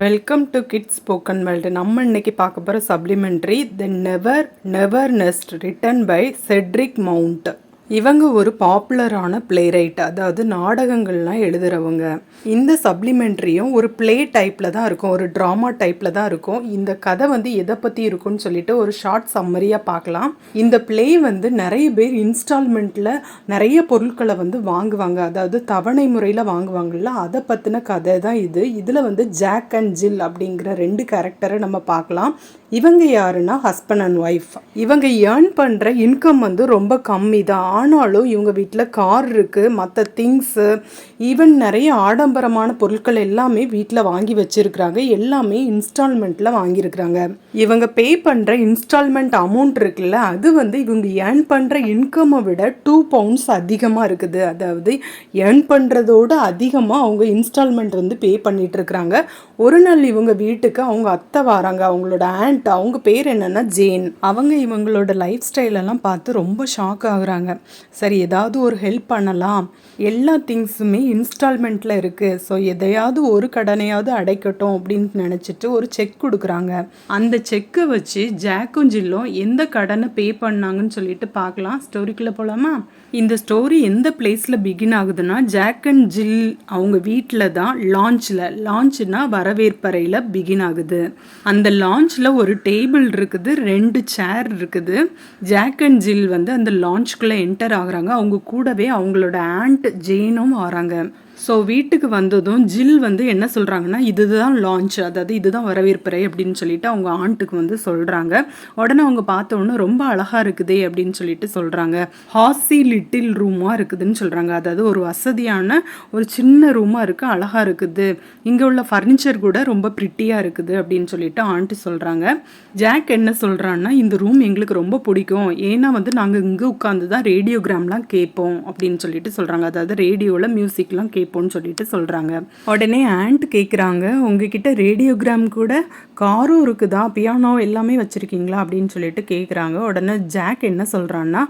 Welcome to kids spoken world. நம்ம இன்னைக்கு பார்க்க போகிற supplementary the never nest written by Cedric Mount. இவங்க ஒரு பாப்புலரான பிளேரைட், அதாவது நாடகங்கள்லாம் எழுதுகிறவங்க. இந்த சப்ளிமெண்ட்ரியும் ஒரு பிளே டைப்பில் தான் இருக்கும், ஒரு ட்ராமா டைப்பில் தான் இருக்கும். இந்த கதை எதை பற்றி இருக்குன்னு சொல்லிட்டு ஒரு ஷார்ட் சம்மரியாக பார்க்கலாம். இந்த பிளே நிறைய பேர் இன்ஸ்டால்மெண்ட்டில் நிறைய பொருட்களை வாங்குவாங்க, அதாவது தவணை முறையில் வாங்குவாங்கள்ல, அதை பற்றின கதை தான் இது. இதில் ஜாக் அண்ட் ஜில் அப்படிங்கிற ரெண்டு கேரக்டரை நம்ம பார்க்கலாம். இவங்க யாருன்னா ஹஸ்பண்ட் அண்ட் ஒய்ஃப். இவங்க ஏர்ன் பண்ணுற இன்கம் ரொம்ப கம்மி தான். ஆனாலும் இவங்க வீட்டில் கார் இருக்குது, மற்ற திங்ஸு, ஈவன் நிறைய ஆடம்பரமான பொருட்கள் எல்லாமே வீட்டில் வாங்கி வச்சுருக்குறாங்க. எல்லாமே இன்ஸ்டால்மெண்ட்டில் வாங்கியிருக்கிறாங்க. இவங்க பே பண்ணுற இன்ஸ்டால்மெண்ட் அமௌண்ட் இருக்குல்ல, அது இவங்க ஏர்ன் பண்ணுற இன்கம்மை விட 2 பவுண்ட்ஸ் அதிகமாக இருக்குது. அதாவது ஏர்ன் பண்ணுறதோடு அதிகமாக அவங்க இன்ஸ்டால்மெண்ட் பே பண்ணிகிட்டு இருக்கிறாங்க. ஒரு நாள் இவங்க வீட்டுக்கு அவங்க அத்தை வராங்க, அவங்களோட ஆண்ட். அவங்க பேர் என்னன்னா ஜேன். அவங்க இவங்களோட லைஃப் ஸ்டைலெல்லாம் பார்த்து ரொம்ப ஷாக் ஆகுறாங்க. சரி, ஏதாவது ஒரு ஹெல்ப் பண்ணலாம், எல்லா திங்ஸுமே இன்ஸ்டால்மெண்ட்டில் இருக்குது, ஸோ எதையாவது ஒரு கடனையாவது அடைக்கட்டும் அப்படின்னு நினச்சிட்டு ஒரு செக் கொடுக்குறாங்க. அந்த செக்கை வச்சு ஜாக்கும் ஜில்லும் எந்த கடனை பே பண்ணாங்கன்னு சொல்லிட்டு பார்க்கலாம். ஸ்டோரிக்குள்ளே போகலாமா? இந்த ஸ்டோரி எந்த பிளேஸில் பிகின் ஆகுதுன்னா, ஜாக் அண்ட் ஜில் அவங்க வீட்டில் தான் லான்ச்னா வரவேற்பறையில் பிகின் ஆகுது. அந்த லான்ச்சில் ஒரு டேபிள் இருக்குது, 2 சேர் இருக்குது. ஜாக் அண்ட் ஜில் அந்த லான்ச்சுக்குள்ளே என்டர் ஆகுறாங்க. அவங்க கூடவே அவங்களோட ஆண்ட் ஜேனும் வராங்க. ஸோ வீட்டுக்கு வந்ததும் ஜில் என்ன சொல்கிறாங்கன்னா, இதுதான் லான்ச், அதாவது இதுதான் வரவேற்பறை அப்படின்னு சொல்லிட்டு அவங்க ஆண்ட்டுக்கு சொல்கிறாங்க. உடனே அவங்க பார்த்தோன்னே ரொம்ப அழகாக இருக்குதே அப்படின்னு சொல்லிட்டு சொல்கிறாங்க. ஹாசி லிட்டில் ரூமாக இருக்குதுன்னு சொல்கிறாங்க. அதாவது ஒரு வசதியான ஒரு சின்ன ரூமாக இருக்குது, அழகாக இருக்குது, இங்கே உள்ள ஃபர்னிச்சர் கூட ரொம்ப ப்ரிட்டியாக இருக்குது அப்படின்னு சொல்லிட்டு ஆண்ட்டு சொல்கிறாங்க. ஜாக் என்ன சொல்கிறான்னா, இந்த ரூம் எங்களுக்கு ரொம்ப பிடிக்கும், ஏன்னா நாங்கள் இங்கே உட்காந்து தான் ரேடியோகிராம்லாம் கேட்போம் அப்படின்னு சொல்லிட்டு சொல்கிறாங்க. அதாவது ரேடியோவில் மியூசிக்லாம் கேட்போம்னு சொல்லிட்டு சொல்கிறாங்க. உடனே ஆண்ட் கேட்குறாங்க, உங்ககிட்ட ரேடியோகிராம் கூட காரும் இருக்குதா, பியானோ எல்லாமே வச்சுருக்கீங்களா அப்படின்னு சொல்லிட்டு கேட்குறாங்க. உடனே ஜாக் என்ன சொல்கிறான்னா,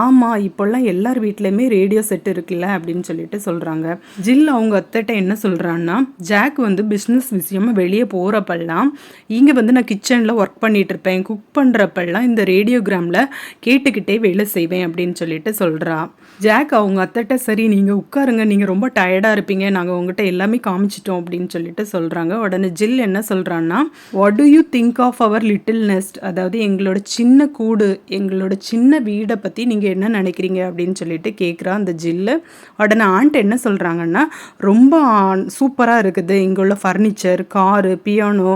ஆமாம், இப்போல்லாம் எல்லார் வீட்லேயுமே ரேடியோ செட் இருக்குல்ல அப்படின்னு சொல்லிட்டு சொல்கிறாங்க. ஜில் அவங்க அத்தைட்ட என்ன சொல்கிறான்னா, ஜாக் பிஸ்னஸ் விஷயமா வெளியே போகிறப்பெல்லாம் இங்கே நான் கிச்சனில் ஒர்க் பண்ணிட்டு இருப்பேன், குக் பண்ணுறப்பெல்லாம் இந்த ரேடியோகிராமில் கேட்டுக்கிட்டே வேலை செய்வேன் அப்படின்னு சொல்லிட்டு சொல்கிறா. ஜாக் அவங்க அத்தைட்ட, சரி நீங்கள் உட்காருங்க, நீங்கள் ரொம்ப டயர்டாக இருப்பீங்க, நாங்கள் உங்கள்கிட்ட எல்லாமே காமிச்சிட்டோம் அப்படின்னு சொல்லிட்டு சொல்கிறாங்க. உடனே ஜில் என்ன சொல்கிறான்னா, what do you think of our little nest, அதாவது எங்களோட சின்ன கூடு, எங்களோட சின்ன வீடை பற்றி நீங்கள் என்ன நினைக்கிறீங்க அப்படின்னு சொல்லிட்டு கேட்குறா அந்த ஜில்லு. உடனே ஆண்ட் என்ன சொல்கிறாங்கன்னா, ரொம்ப சூப்பராக இருக்குது, இங்கே உள்ள ஃபர்னிச்சர், காரு, பியானோ,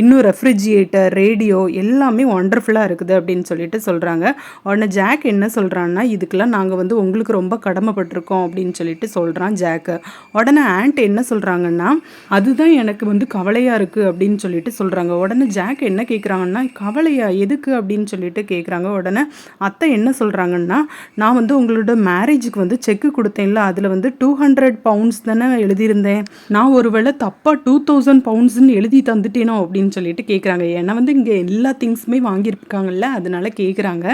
இன்னும் ரெஃப்ரிஜிரேட்டர், ரேடியோ எல்லாமே ஒண்டர்ஃபுல்லாக இருக்குது அப்படின்னு சொல்லிட்டு சொல்கிறாங்க. உடனே ஜாக் என்ன சொல்கிறான்னா, இதுக்கெல்லாம் நாங்கள் உங்களுக்கு ரொம்ப கடமைப்பட்டிருக்கோம் அப்படின்னு சொல்லிட்டு சொல்கிறான் ஜாக்கு. உடனே ஆண்ட் என்ன சொல்கிறாங்கன்னா, அதுதான் எனக்கு கவலையாக இருக்குது அப்படின்னு சொல்லிட்டு சொல்கிறாங்க. உடனே ஜாக் என்ன கேட்குறாங்கன்னா, கவலையா எதுக்கு அப்படின்னு சொல்லிட்டு கேட்குறாங்க. உடனே அத்தை என்ன சொல்கிறாங்கன்னா, நான் உங்களோட மேரேஜுக்கு செக்கு கொடுத்தேன்ல, அதில் 200 பவுண்ட்ஸ் தானே எழுதியிருந்தேன், நான் ஒருவேளை தப்பாக 2000 பவுண்ட்ஸ்ன்னு எழுதி தந்துட்டேனோ அப்படின்னு சொல்லிட்டு கேட்குறாங்க. ஏன்னா இங்கே எல்லா திங்ஸுமே வாங்கியிருக்காங்கல்ல, அதனால கேட்குறாங்க.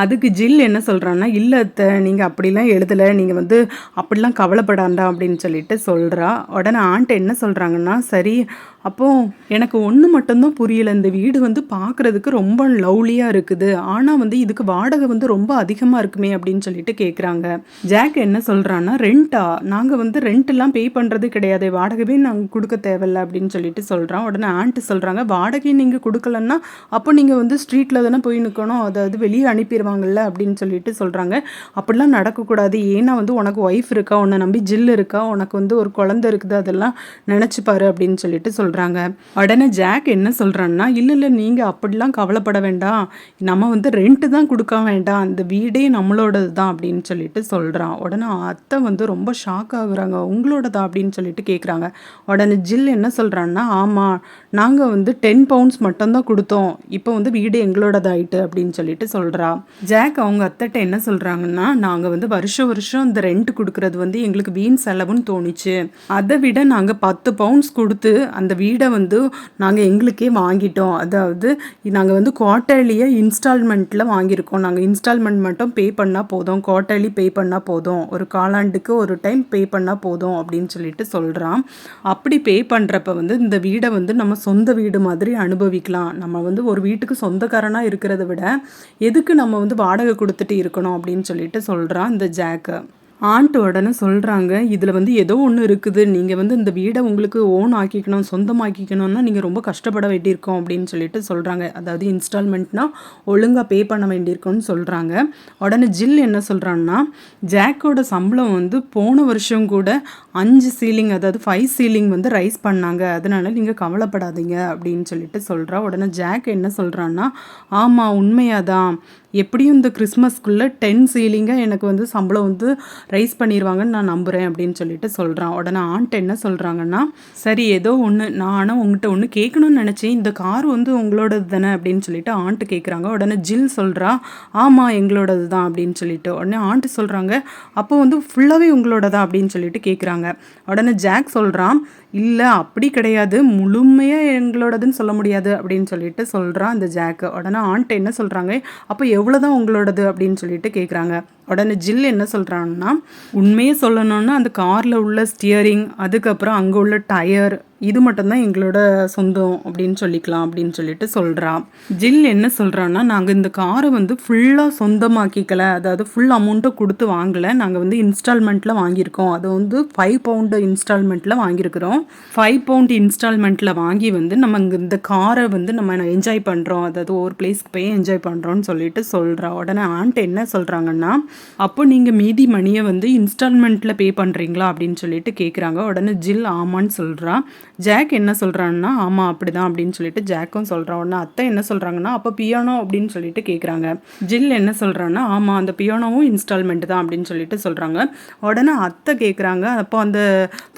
அதுக்கு ஜில் என்ன சொல்கிறான்னா, இல்லை அத்தை, நீங்கள் அப்படிலாம் எழுதலை, நீங்கள் அப்படிலாம் கவலைப்படாண்டா அப்படின்னு சொல்லிட்டு சொல்கிறா. உடனே ஆண்ட் என்ன சொல்கிறாங்கன்னா, சரி, அப்போது எனக்கு ஒன்று மட்டும்தான் புரியலை, இந்த வீடு பார்க்குறதுக்கு ரொம்ப லவ்லியாக இருக்குது, ஆனால் இதுக்கு வாடகை ரொம்ப அதிகமாக இருக்குமே அப்படின்னு சொல்லிட்டு கேட்குறாங்க. ஜாக் என்ன சொல்கிறான்னா, ரெண்டா, நாங்கள் ரெண்ட்டெல்லாம் பே பண்ணுறது கிடையாது, வாடகைவே நாங்கள் கொடுக்க தேவையில்லை அப்படின்னு சொல்லிட்டு சொல்கிறான். உடனே ஆண்ட்டு சொல்கிறாங்க, வாடகை நீங்கள் கொடுக்கலன்னா அப்போ நீங்கள் ஸ்ட்ரீட்டில் தானே போய் நிற்கணும், அதாவது வெளியே அனுப்பிடுவாங்கல்ல அப்படின்னு சொல்லிட்டு சொல்கிறாங்க. அப்படிலாம் நடக்கக்கூடாது, ஏன்னா உனக்கு ஒய்ஃப் இருக்கா, உன்னை நம்பி ஜில் இருக்கா, உனக்கு ஒரு குழந்தை இருக்குது, அதெல்லாம் நினச்சிப்பாரு அப்படின்னு சொல்லிட்டு சொல்கிறாங்க. உடனே ஜாக் என்ன சொல்கிறான்னா, இல்லை நீங்கள் அப்படிலாம் கவலைப்பட வேண்டாம், நம்ம ரெண்ட் தான் கொடுக்க வேண்டாம், அந்த வீடே நம்மளோடது தான் அப்படின்னு சொல்லிட்டு சொல்கிறான். உடனே அத்தை ரொம்ப ஷாக் ஆகுறாங்க, உங்களோடதா அப்படின்னு சொல்லிட்டு கேட்குறாங்க. உடனே ஜில் என்ன சொல்கிறான்னா, ஆமாம், நாங்கள் 10 பவுண்ட்ஸ் மட்டும்தான் கொடுத்தோம், இப்போ வீடு எங்களோடதாயிட்டு அப்படின்னு சொல்லிட்டு சொல்கிறா. ஜாக் அவங்க அத்தைட்ட என்ன சொல்கிறாங்கன்னா, நாங்கள் வந்து வருஷம் வருஷம் இந்த ரெண்ட் கொடுக்குறது வந்து எங்களுக்கு வீண் செலவுன்னு தோணுச்சு. அதை விட நாங்கள் 10 பவுண்ட்ஸ் கொடுத்து அந்த வீடை வந்து நாங்கள் எங்களுக்கே வாங்கிட்டோம். அதாவது நாங்கள் வந்து குவார்ட்டர்லியே இன்ஸ்டால்மெண்ட்டில் வாங்கியிருக்கோம். நாங்கள் இன்ஸ்டால்மெண்ட் மட்டும் பே பண்ணால் போதும், குவார்ட்டர்லி பே பண்ணால் போதும், ஒரு காலாண்டுக்கு ஒரு டைம் பே பண்ணால் போதும் அப்படின்னு சொல்லிட்டு சொல்கிறான். அப்படி பே பண்ணுறப்ப வந்து இந்த வீடை வந்து நம்ம சொந்த வீடு மாதிரி அனுபவிக்கலாம். நம்ம வந்து ஒரு வீட்டுக்கு சொந்தக்காரனாக இருக்கிறத விட எதுக்கு நம்ம வந்து வாடகை கொடுத்துட்டு இருக்கணும் அப்படின்னு சொல்லிட்டு சொல்கிறான் இந்த ஜாக்கு. ஆண்ட் உடனே சொல்கிறாங்க, இதில் வந்து ஏதோ ஒன்று இருக்குது, நீங்கள் வந்து இந்த வீடை உங்களுக்கு ஓன் ஆக்கிக்கணும், சொந்தமாக்கிக்கணும்னா நீங்கள் ரொம்ப கஷ்டப்பட வேண்டியிருக்கோம் அப்படின்னு சொல்லிட்டு சொல்கிறாங்க. அதாவது இன்ஸ்டால்மெண்ட்னா ஒழுங்காக பே பண்ண வேண்டியிருக்கோன்னு சொல்கிறாங்க. உடனே ஜில் என்ன சொல்கிறான்னா, ஜாக்கோட சம்பளம் வந்து போன வருஷம் கூட 5 சீலிங் அதாவது 5 சீலிங் வந்து ரைஸ் பண்ணாங்க, அதனால நீங்கள் கவலைப்படாதீங்க அப்படின்னு சொல்லிட்டு சொல்கிறா. உடனே ஜாக் என்ன சொல்கிறான்னா, ஆமாம் உண்மையாக தான், எப்படியும் இந்த கிறிஸ்மஸ்க்குள்ளே 10 சீலிங்காக எனக்கு வந்து சம்பளம் வந்து ரைஸ் பண்ணிடுவாங்கன்னு நான் நம்புகிறேன் அப்படின்னு சொல்லிட்டு சொல்கிறான். உடனே ஆண்ட் என்ன சொல்கிறாங்கன்னா, சரி ஏதோ ஒன்று, நான் ஆனால் உங்கள்கிட்ட ஒன்று கேட்கணும்னு நினச்சேன், இந்த கார் வந்து உங்களோடது தானே அப்படின்னு சொல்லிட்டு ஆண்ட்டு கேட்குறாங்க. உடனே ஜில் சொல்கிறா, ஆமாம் எங்களோடது தான் அப்படின்னு சொல்லிட்டு. உடனே ஆண்ட்டு சொல்கிறாங்க, அப்போ வந்து ஃபுல்லாகவே உங்களோடதா அப்படின்னு சொல்லிட்டு கேட்குறாங்க. உடனே ஜாக் சொல்கிறான், இல்லை அப்படி கிடையாது, முழுமையாக எங்களோடதுன்னு சொல்ல முடியாது அப்படின்னு சொல்லிட்டு சொல்கிறான் அந்த ஜாக்கு. உடனே ஆண்ட் என்ன சொல்கிறாங்க, அப்போ எவ்வளோதான் உங்களோடது அப்படின்னு சொல்லிட்டு கேட்குறாங்க. உடனே ஜில் என்ன சொல்கிறாங்கன்னா, உண்மையே சொல்லணும்னா அந்த காரில் உள்ள ஸ்டியரிங், அதுக்கப்புறம் அங்கே உள்ள டயர், இது மட்டும்தான் எங்களோட சொந்தம் அப்படின்னு சொல்லிக்கலாம் அப்படின்னு சொல்லிட்டு சொல்கிறான். ஜில் என்ன சொல்கிறான்னா, நாங்கள் இந்த காரை வந்து ஃபுல்லாக சொந்தமாக்கிக்கலை, அதாவது ஃபுல் அமௌண்ட்டை கொடுத்து வாங்கலை, நாங்கள் வந்து இன்ஸ்டால்மெண்ட்டில் வாங்கியிருக்கோம். அது வந்து 5 பவுண்டு இன்ஸ்டால்மெண்ட்டில் வாங்கியிருக்கிறோம். 5 பவுண்ட் இன்ஸ்டால்மெண்ட்டில் வாங்கி வந்து நம்ம இங்கே இந்த காரை வந்து நம்ம என்ஜாய் பண்ணுறோம், அதாவது ஒரு பிளேஸ்க்கு போய் என்ஜாய் பண்ணுறோன்னு சொல்லிட்டு சொல்கிறா. உடனே ஆண்ட் என்ன சொல்கிறாங்கன்னா, அப்போ நீங்கள் மீதி மணியை வந்து இன்ஸ்டால்மெண்ட்டில் பே பண்ணுறீங்களா அப்படின்னு சொல்லிட்டு கேட்குறாங்க. உடனே ஜில் ஆமான்னு சொல்கிறா. ஜாக் என்ன சொல்கிறான்னா, ஆமாம் அப்படி தான் அப்படின்னு சொல்லிட்டு ஜாக்கும் சொல்கிறான். உடனே அத்தை என்ன சொல்கிறாங்கன்னா, அப்போ பியானோ அப்படின்னு சொல்லிட்டு கேட்குறாங்க. ஜில் என்ன சொல்கிறான்னா, ஆமாம் அந்த பியானோவும் இன்ஸ்டால்மெண்ட் தான் அப்படின்னு சொல்லிட்டு சொல்கிறாங்க. உடனே அத்தை கேட்குறாங்க, அப்போ அந்த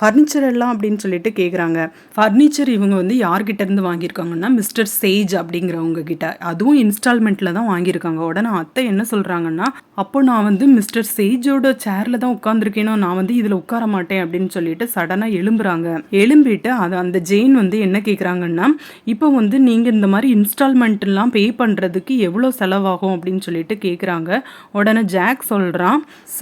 ஃபர்னிச்சர் எல்லாம் அப்படின்னு சொல்லிட்டு கேட்குறாங்க. ஃபர்னிச்சர் இவங்க வந்து யார்கிட்ட இருந்து வாங்கியிருக்காங்கன்னா, மிஸ்டர் சேஜ் அப்படிங்கிறவங்க கிட்ட, அதுவும் இன்ஸ்டால்மெண்ட்டில் தான் வாங்கியிருக்காங்க. உடனே அத்தை என்ன சொல்கிறாங்கன்னா, அப்போ நான் வந்து மிஸ்டர் சேஜோட சேரில் தான் உட்காந்துருக்கேனோ, நான் வந்து இதில் உட்கார மாட்டேன் அப்படின்னு சொல்லிட்டு சடனாக எழும்புறாங்க. எழும்பிட்டு அந்த ஜெயின் வந்து என்ன கேட்குறாங்கன்னா, இப்போ வந்து நீங்கள் இந்த மாதிரி இன்ஸ்டால்மெண்ட்லாம் பே பண்ணுறதுக்கு எவ்வளோ செலவாகும் அப்படின்னு சொல்லிட்டு கேட்குறாங்க. உடனே ஜாக் சொல்கிறான்,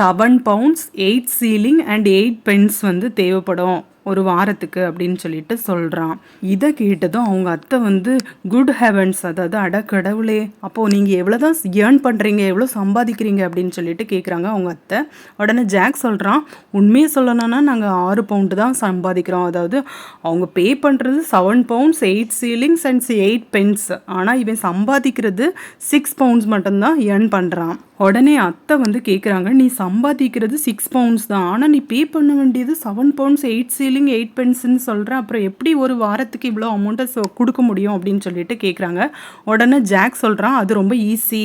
7 பவுண்ட்ஸ் 8 சீலிங் அண்ட் 8 பென்ஸ் வந்து தேவைப்படும் ஒரு வாரத்துக்கு அப்படின்னு சொல்லிட்டு சொல்கிறான். இதை கேட்டதும் அவங்க அத்தை வந்து குட் ஹெவன்ஸ், அதாவது அடக்கடவுளே, அப்போது நீங்கள் எவ்வளோ தான் ஏர்ன் பண்ணுறீங்க, எவ்வளோ சம்பாதிக்கிறீங்க அப்படின்னு சொல்லிட்டு கேட்குறாங்க அவங்க அத்தை. உடனே ஜாக் சொல்கிறான், உண்மையை சொல்லணும்னா நாங்கள் 6 பவுண்டு தான் சம்பாதிக்கிறோம், அதாவது அவங்க பே பண்ணுறது 7 பவுண்ட்ஸ் 8 சீலிங்ஸ் அண்ட் 8 பென்ஸ், ஆனால் இவன் சம்பாதிக்கிறது 6 பவுண்ட்ஸ் மட்டும்தான் ஏர்ன் பண்ணுறான். உடனே அத்தை வந்து கேட்குறாங்க, நீ சம்பாதிக்கிறது 6 பவுண்ட்ஸ் தான், ஆனால் நீ பே பண்ண வேண்டியது 7 பவுண்ட்ஸ் 8 சீலிங் 8 பென்ஸ்ன்னு சொல்கிறேன், அப்புறம் எப்படி ஒரு வாரத்துக்கு இவ்வளோ அமௌண்ட்டை கொடுக்க முடியும் அப்படின்னு சொல்லிட்டு கேட்குறாங்க. உடனே ஜாக் சொல்கிறான், அது ரொம்ப ஈஸி,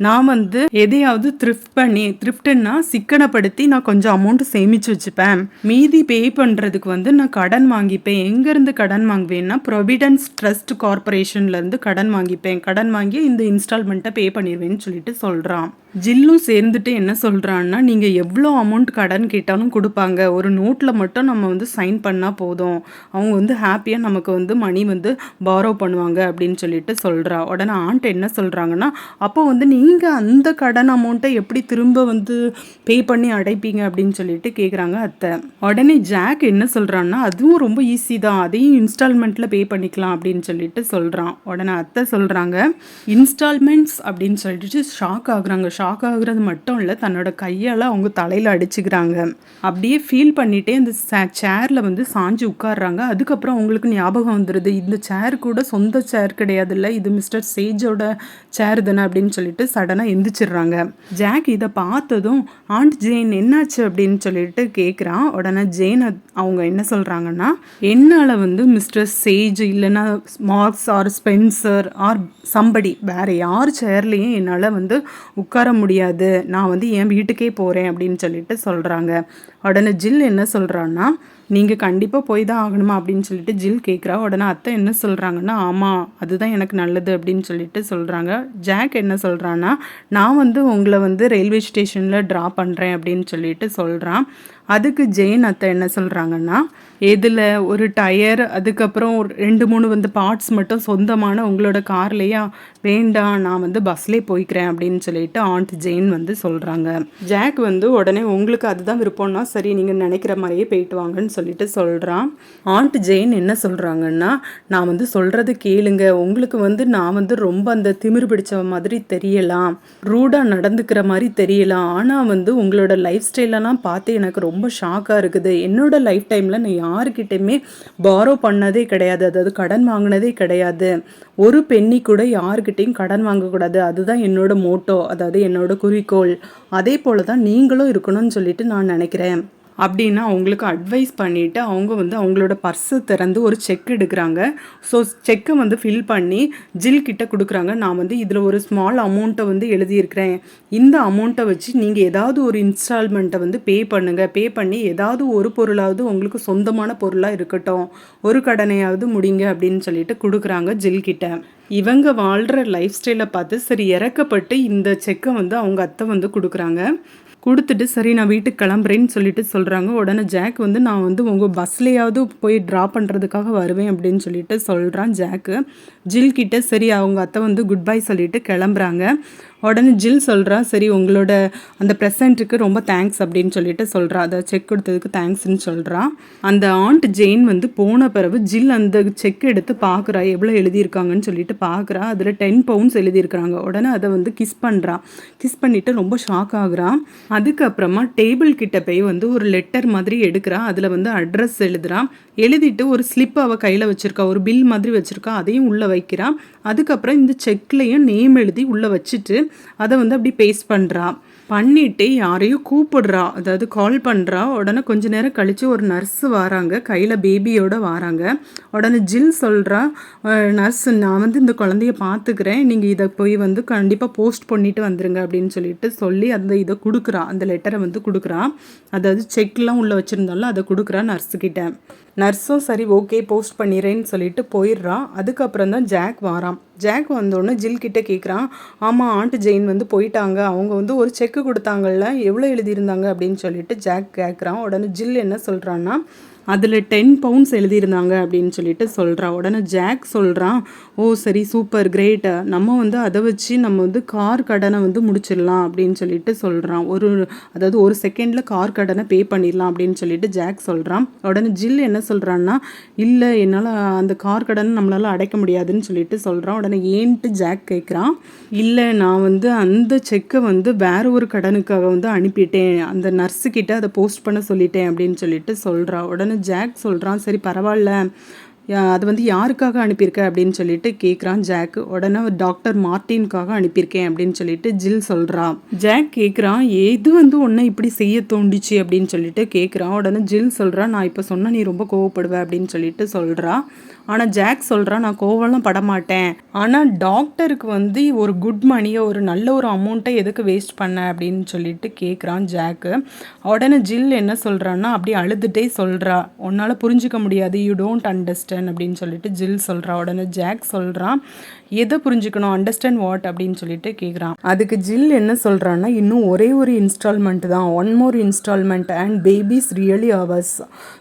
நான் வந்து எதையாவது த்ரிஃப்ட்னா சிக்கனப்படுத்தி நான் கொஞ்சம் அமௌண்ட்டு சேமித்து வச்சுப்பேன், மீதி பே பண்ணுறதுக்கு வந்து நான் கடன் வாங்கிப்பேன். எங்கேருந்து கடன் வாங்குவேன்னா, ப்ரொவிடன்ஸ் ட்ரஸ்ட் கார்பரேஷன்லேருந்து கடன் வாங்கிப்பேன், கடன் வாங்கி இந்த இன்ஸ்டால்மெண்ட்டை பே பண்ணிடுவேன்னு சொல்லிட்டு சொல்கிறான். ஜில்லும் சேர்ந்துட்டு என்ன சொல்கிறான்னா, நீங்கள் எவ்வளோ அமௌண்ட் கடன் கேட்டாலும் கொடுப்பாங்க, ஒரு நோட்டில் மட்டும் நம்ம வந்து சைன் பண்ணால் போதும், அவங்க வந்து ஹாப்பியாக நமக்கு வந்து மணி வந்து பாரோ பண்ணுவாங்க அப்படின்னு சொல்லிட்டு சொல்கிறா. உடனே ஆண்ட் என்ன சொல்கிறாங்கன்னா, அப்போ வந்து நீங்கள் அந்த கடன் அமௌண்ட்டை எப்படி திரும்ப வந்து பே பண்ணி அடைப்பீங்க அப்படின்னு சொல்லிட்டு கேட்குறாங்க அத்தை. உடனே ஜாக் என்ன சொல்கிறான்னா, அதுவும் ரொம்ப ஈஸி தான், அதையும் இன்ஸ்டால்மெண்ட்டில் பே பண்ணிக்கலாம் அப்படின்னு சொல்லிட்டு சொல்கிறான். உடனே அத்தை சொல்கிறாங்க, இன்ஸ்டால்மெண்ட்ஸ் அப்படின்னு சொல்லிட்டு ஷாக் ஆகுறாங்க. ஷாக் ஆகுறது மட்டும் இல்லை, தன்னோட கையால் அவங்க தலையில் அடிச்சுக்கிறாங்க. அப்படியே ஃபீல் பண்ணிகிட்டே அந்த சேரில் வந்து சாஞ்சு உட்காடுறாங்க. அதுக்கப்புறம் அவங்களுக்கு ஞாபகம் வந்துடுது, இந்த சேர் கூட சொந்த சேர் கிடையாதுல்ல, இது மிஸ்டர் சேஜோட சேர் தானே அப்படின்னு சொல்லிட்டு சடனாக எந்திரிச்சிடுறாங்க. ஜாக் இதை பார்த்ததும், ஆண்ட் ஜெயின் என்னாச்சு அப்படின்னு சொல்லிட்டு கேட்குறான். உடனே ஜெயின் அவங்க என்ன சொல்கிறாங்கன்னா, என்னால் வந்து மிஸ்டர் சேஜ் இல்லைன்னா Marks or Spencer or somebody வேறு யார் சேர்லேயும் என்னால் வந்து உட்கார முடியாது, நான் வந்து என் வீட்டுக்கே போகிறேன் அப்படின்னு சொல்லிட்டு சொல்கிறாங்க. உடனே ஜில் என்ன சொல்கிறான்னா, நீங்கள் கண்டிப்பாக போய் தான் ஆகணுமா அப்படின்னு சொல்லிட்டு ஜில் கேட்குறா. உடனே அத்தை என்ன சொல்கிறாங்கன்னா, ஆமாம் அதுதான் எனக்கு நல்லது அப்படின்னு சொல்லிட்டு சொல்கிறாங்க. ஜாக் என்ன சொல்கிறான்னா, நான் வந்து உங்களை வந்து ரயில்வே ஸ்டேஷனில் ட்ரா பண்ணுறேன் அப்படின்னு சொல்லிட்டு சொல்கிறான். அதுக்கு ஜெயின் அத்தை என்ன சொல்கிறாங்கன்னா, இதில் ஒரு டயர் அதுக்கப்புறம் ஒரு 2-3 வந்து பார்ட்ஸ் மட்டும் சொந்தமான உங்களோட கார்லையா, வேண்டாம் நான் வந்து பஸ்லேயே போய்க்கிறேன் அப்படின்னு சொல்லிட்டு ஆண்ட் ஜெயின் வந்து சொல்கிறாங்க. ஜாக் வந்து உடனே உங்களுக்கு அதுதான் விருப்பம்னா சரி நீங்கள் நினைக்கிற மாதிரியே போயிட்டு வாங்கன்னு சொல்லிட்டு சொல்கிறான். ஆண்ட் ஜெயின் என்ன சொல்கிறாங்கன்னா, நான் வந்து சொல்கிறது கேளுங்க, உங்களுக்கு வந்து நான் வந்து ரொம்ப அந்த திமிரு பிடிச்ச மாதிரி தெரியலாம், ரூடாக நடந்துக்கிற மாதிரி தெரியலாம், ஆனால் வந்து உங்களோட லைஃப் ஸ்டைலெல்லாம் பார்த்து எனக்கு ரொம்ப ஷாக்காக இருக்குது. என்னோட லைஃப் டைமில் நான் யாருக்கிட்டையுமே பாரோ பண்ணதே கிடையாது, அதாவது கடன் வாங்கினதே கிடையாது. ஒரு பென்னி கூட யாருக்கிட்டையும் கடன் வாங்கக்கூடாது, அதுதான் என்னோட மோட்டோ, அதாவது என்னோட குறிக்கோள். அதே போல் தான் நீங்களும் இருக்கணும்னு சொல்லிட்டு நான் நினைக்கிறேன் அப்படின்னு அவங்களுக்கு அட்வைஸ் பண்ணிவிட்டு அவங்க வந்து அவங்களோட பர்ஸை திறந்து ஒரு செக் எடுக்கிறாங்க. ஸோ செக்கை வந்து ஃபில் பண்ணி ஜில் கிட்ட கொடுக்குறாங்க. நான் வந்து இதில் ஒரு ஸ்மால் அமௌண்ட்டை வந்து எழுதியிருக்கிறேன், இந்த அமௌண்ட்டை வச்சு நீங்கள் ஏதாவது ஒரு இன்ஸ்டால்மெண்ட்டை வந்து பே பண்ணுங்கள், பே பண்ணி ஏதாவது ஒரு பொருளாவது உங்களுக்கு சொந்தமான பொருளாக இருக்கட்டும், ஒரு கடனையாவது முடிங்க அப்படின்னு சொல்லிட்டு கொடுக்குறாங்க ஜில் கிட்ட. இவங்க வாழ்கிற லைஃப் ஸ்டைலை பார்த்து சரி இறக்கப்பட்டு இந்த செக்கை வந்து அவங்க அத்தை வந்து கொடுக்குறாங்க. கொடுத்துட்டு சரி நான் வீட்டுக்கு கிளம்புறேன்னு சொல்லிட்டு சொல்கிறாங்க. உடனே ஜாக் வந்து நான் வந்து உங்கள் பஸ்லேயாவது போய் ட்ரா பண்ணுறதுக்காக வருவேன் அப்படின்னு சொல்லிட்டு சொல்கிறான் ஜாக்கு. ஜில் கிட்ட சரி அவங்க அத்தை வந்து குட் பை சொல்லிட்டு கிளம்புறாங்க. உடனே ஜில் சொல்கிறா, சரி உங்களோட அந்த ப்ரெசண்ட்டுக்கு ரொம்ப தேங்க்ஸ் அப்படின்னு சொல்லிட்டு சொல்கிறா, அதை செக் கொடுத்ததுக்கு தேங்க்ஸ்ன்னு சொல்கிறா. அந்த ஆண்ட் ஜெயின் வந்து போன பிறகு ஜில் அந்த செக் எடுத்து பார்க்குறா, எவ்வளோ எழுதியிருக்காங்கன்னு சொல்லிட்டு பார்க்குறா. அதில் 10 பவுண்ட்ஸ் எழுதியிருக்கிறாங்க. உடனே அதை வந்து கிஸ் பண்ணுறா. கிஸ் பண்ணிவிட்டு ரொம்ப ஷாக் ஆகுறா. அதுக்கப்புறமா டேபிள் கிட்ட போய் வந்து ஒரு லெட்டர் மாதிரி எடுக்கிறா. அதில் வந்து அட்ரஸ் எழுதுறா. எழுதிட்டு ஒரு ஸ்லிப் அவள் கையில் வச்சுருக்கா, ஒரு பில் மாதிரி வச்சுருக்கா, அதையும் உள்ளே வைக்கிறா. அதுக்கப்புறம் இந்த செக்லையும் நேம் எழுதி உள்ளே வச்சுட்டு அதை வந்து அப்படி பேஸ்ட் பண்ணுறா. பண்ணிவிட்டு யாரையும் கூப்பிடுறா, அதாவது கால் பண்ணுறா. உடனே கொஞ்ச நேரம் கழித்து ஒரு நர்ஸு வராங்க, கையில் பேபியோடு வராங்க. உடனே ஜில் சொல்கிறா, நர்ஸ் நான் வந்து இந்த குழந்தைய பார்த்துக்கிறேன், நீங்கள் இதை போய் வந்து கண்டிப்பாக போஸ்ட் பண்ணிட்டு வந்துடுங்க அப்படின்னு சொல்லிட்டு சொல்லி அந்த இதை கொடுக்குறா, அந்த லெட்டரை வந்து கொடுக்குறா. அதாவது செக்லாம் உள்ளே வச்சுருந்தாலும் அதை கொடுக்குறா நர்ஸுக்கிட்ட. நர்ஸும் சரி ஓகே போஸ்ட் பண்ணிடுறேன்னு சொல்லிட்டு போயிடுறான். அதுக்கப்புறம் தான் ஜாக் வாரான். ஜாக் வந்தோடனே ஜில் கிட்ட கேட்குறான், ஆமாம் ஆண்ட் ஜெயின் வந்து போயிட்டாங்க, அவங்க வந்து ஒரு செக்கு கொடுத்தாங்கல்ல, எவ்வளோ எழுதியிருந்தாங்க அப்படின்னு சொல்லிட்டு ஜாக் கேட்குறான். உடனே ஜில் என்ன சொல்கிறான்னா, அதில் 10 பவுண்ட்ஸ் எழுதியிருந்தாங்க அப்படின்னு சொல்லிட்டு சொல்கிறா. உடனே ஜாக் சொல்கிறான், ஓ சரி சூப்பர் கிரேட், நம்ம வந்து அதை வச்சு நம்ம வந்து கார் கடனை வந்து முடிச்சிடலாம் அப்படின்னு சொல்லிட்டு சொல்கிறான். அதாவது ஒரு செகண்டில் கார் கடனை பே பண்ணிடலாம் அப்படின்னு சொல்லிட்டு ஜாக் சொல்கிறான். உடனே ஜில் என்ன சொல்கிறான்னா, இல்லை என்னால் அந்த கார் கடனை நம்மளால் அடைக்க முடியாதுன்னு சொல்லிட்டு சொல்கிறான். உடனே ஏன்ட்டு ஜாக் கேட்குறான். இல்லை நான் வந்து அந்த செக்கை வந்து வேற ஒரு கடனுக்காக வந்து அனுப்பிட்டேன், அந்த நர்ஸுக்கிட்ட அதை போஸ்ட் பண்ண சொல்லிட்டேன் அப்படின்னு சொல்லிட்டு சொல்கிறா. உடனே ஜாக் சொல்கிறான், சரி பரவாயில்ல, அது வந்து யாருக்காக அனுப்பியிருக்க அப்படின்னு சொல்லிட்டு கேட்குறான் ஜாக். உடனே டாக்டர் மார்ட்டின்காக அனுப்பியிருக்கேன் அப்படின்னு சொல்லிட்டு ஜில் சொல்கிறான். ஜாக் கேட்குறான், எது வந்து ஒன்றை இப்படி செய்ய தோண்டிச்சு அப்படின்னு சொல்லிட்டு கேட்குறான். உடனே ஜில் சொல்கிறான், நான் இப்போ சொன்னால் நீ ரொம்ப கோவப்படுவ அப்படின்னு சொல்லிட்டு சொல்கிறா. ஆனால் ஜாக் சொல்கிறான், நான் கோவம்லாம் படமாட்டேன், ஆனால் டாக்டருக்கு வந்து ஒரு குட் மணியை ஒரு நல்ல ஒரு அமௌண்ட்டை எதுக்கு வேஸ்ட் பண்ண அப்படின்னு சொல்லிட்டு கேட்குறான் ஜாக்கு. உடனே ஜில் என்ன சொல்கிறான்னா, அப்படி அழுதுகிட்டே சொல்கிறா, உன்னால் புரிஞ்சிக்க முடியாது, யூ டோன்ட் அண்டர்ஸ்டாண்ட் அப்படின்னு சொல்லிட்டு ஜில் சொல்கிறா. உடனே ஜாக் சொல்கிறான், எதை புரிஞ்சுக்கணும், அண்டர்ஸ்டாண்ட் வாட் அப்படின்னு சொல்லிட்டு கேட்குறான். அதுக்கு ஜில் என்ன சொல்கிறான்னா, இன்னும் ஒரே ஒரு இன்ஸ்டால்மெண்ட் தான், 1 more instalment and babies really ours.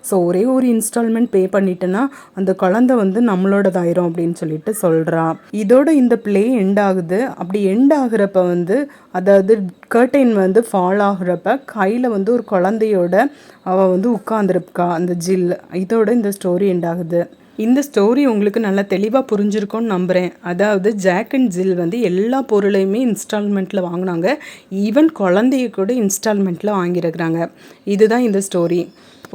So ஒரே ஒரு இன்ஸ்டால்மெண்ட் பே பண்ணிட்டேன்னா அந்த குழந்தை வந்து நம்மளோடதாயிரும் அப்படின்னு சொல்லிட்டு சொல்கிறா. இதோட இந்த பிளே எண்ட் ஆகுது. அப்படி எண்ட் ஆகுறப்ப வந்து அதாவது கர்டைன் வந்து ஃபால் ஆகுறப்ப கையில் வந்து ஒரு குழந்தையோட அவள் வந்து உட்காந்துருக்கா அந்த ஜில். இதோட இந்த ஸ்டோரி எண்ட் ஆகுது. இந்த ஸ்டோரி உங்களுக்கு நல்லா தெளிவாக புரிஞ்சிருக்கும்னு நம்புகிறேன். அதாவது ஜாக் அண்ட் ஜில் வந்து எல்லா பொருளையுமே இன்ஸ்டால்மெண்ட்டில் வாங்கினாங்க, ஈவன் குழந்தைய கூட இன்ஸ்டால்மெண்ட்டில் வாங்கியிருக்கிறாங்க. இதுதான் இந்த ஸ்டோரி.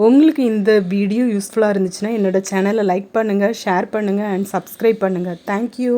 உங்களுக்கு இந்த வீடியோ யூஸ்ஃபுல்லாக இருந்துச்சுன்னா என்னோடய சேனலை லைக் பண்ணுங்கள், ஷேர் பண்ணுங்கள் அண்ட் சப்ஸ்கிரைப் பண்ணுங்கள். தேங்க்யூ.